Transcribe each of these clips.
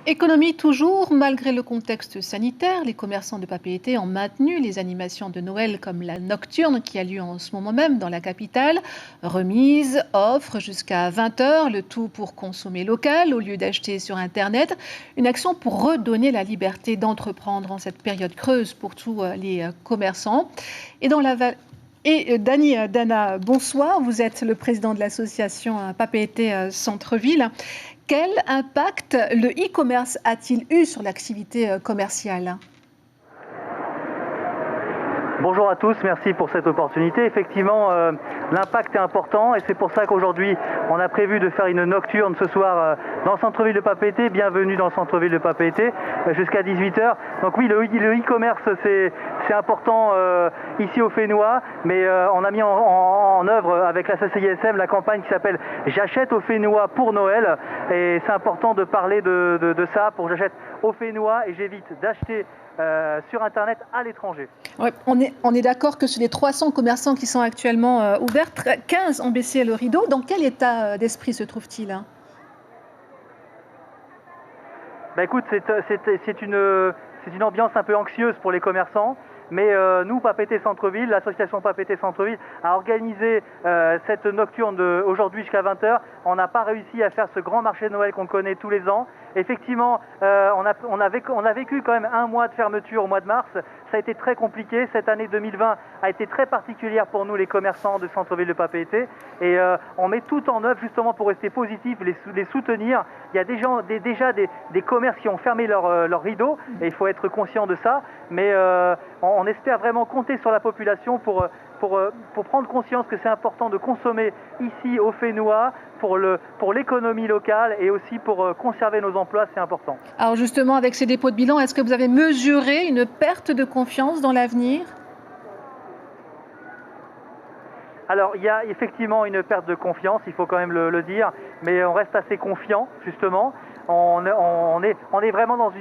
Économie toujours, malgré le contexte sanitaire, les commerçants de papier-été ont maintenu les animations de Noël comme la nocturne qui a lieu en ce moment même dans la capitale. Remise, offre jusqu'à 20 h, le tout pour consommer local au lieu d'acheter sur Internet. Une action pour redonner la liberté d'entreprendre en cette période creuse pour tous les commerçants. Et Dana, bonsoir. Vous êtes le président de l'association Papeete Centre-Ville. Quel impact le e-commerce a-t-il eu sur l'activité commerciale ? Bonjour à tous, merci pour cette opportunité. Effectivement, l'impact est important et c'est pour ça qu'aujourd'hui, on a prévu de faire une nocturne ce soir dans le centre-ville de Papeete. Bienvenue dans le centre-ville de Papeete, jusqu'à 18 h. Donc oui, le e-commerce, c'est important ici au Fénois, mais on a mis en œuvre avec la CCISM la campagne qui s'appelle « J'achète au Fénois pour Noël ». Et c'est important de parler de ça pour « J'achète au Fénois » et j'évite d'acheter sur Internet à l'étranger. Ouais, on est d'accord que sur les 300 commerçants qui sont actuellement ouverts, 15 ont baissé le rideau. Dans quel état d'esprit se trouvent-ils ? Écoute, c'est une ambiance un peu anxieuse pour les commerçants. Mais nous, Papeete Centre-Ville, l'association Papeete Centre-Ville, a organisé cette nocturne aujourd'hui jusqu'à 20 h. On n'a pas réussi à faire ce grand marché de Noël qu'on connaît tous les ans. Effectivement, on a vécu quand même un mois de fermeture au mois de mars. Ça a été très compliqué. Cette année 2020 a été très particulière pour nous, les commerçants de Centre-Ville de Papeete. Et on met tout en œuvre justement pour rester positif, les soutenir. Il y a déjà des commerces qui ont fermé leur rideau et il faut être conscient de ça. Mais on espère vraiment compter sur la population pour prendre conscience que c'est important de consommer ici au Fénois pour l'économie locale et aussi pour conserver nos emplois, c'est important. Alors justement, avec ces dépôts de bilan, est-ce que vous avez mesuré une perte de confiance dans l'avenir ? Alors, il y a effectivement une perte de confiance, il faut quand même le dire, mais on reste assez confiant, justement. On est vraiment dans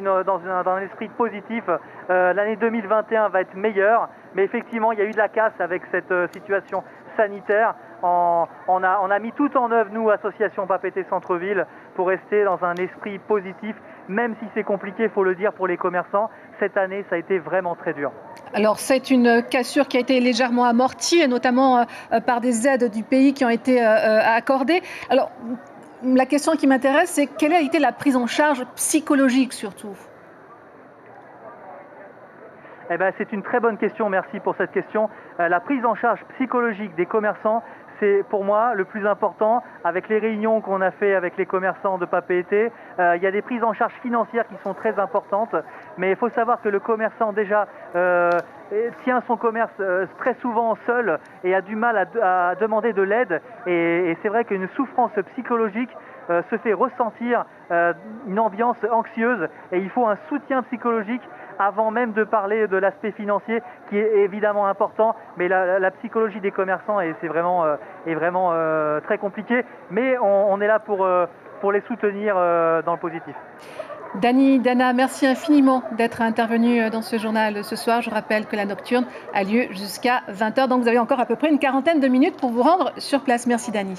un esprit positif. L'année 2021 va être meilleure, mais effectivement, il y a eu de la casse avec cette situation sanitaire. On a mis tout en œuvre, nous, association Papeete Centre-Ville, pour rester dans un esprit positif, même si c'est compliqué, il faut le dire, pour les commerçants. Cette année, ça a été vraiment très dur. Alors, c'est une cassure qui a été légèrement amortie, notamment par des aides du pays qui ont été accordées. Alors, la question qui m'intéresse, c'est quelle a été la prise en charge psychologique surtout ? C'est une très bonne question, merci pour cette question. La prise en charge psychologique des commerçants, c'est pour moi le plus important. Avec les réunions qu'on a fait avec les commerçants de Papeete, il y a des prises en charge financières qui sont très importantes, mais il faut savoir que le commerçant déjà tient son commerce très souvent seul et a du mal à demander de l'aide, et c'est vrai qu'une souffrance psychologique se fait ressentir, une ambiance anxieuse, et il faut un soutien psychologique avant même de parler de l'aspect financier qui est évidemment important, mais la psychologie des commerçants est vraiment très compliquée, mais on est là pour les soutenir dans le positif. Dana, merci infiniment d'être intervenue dans ce journal ce soir. Je rappelle que la nocturne a lieu jusqu'à 20 h, donc vous avez encore à peu près une quarantaine de minutes pour vous rendre sur place. Merci Dani.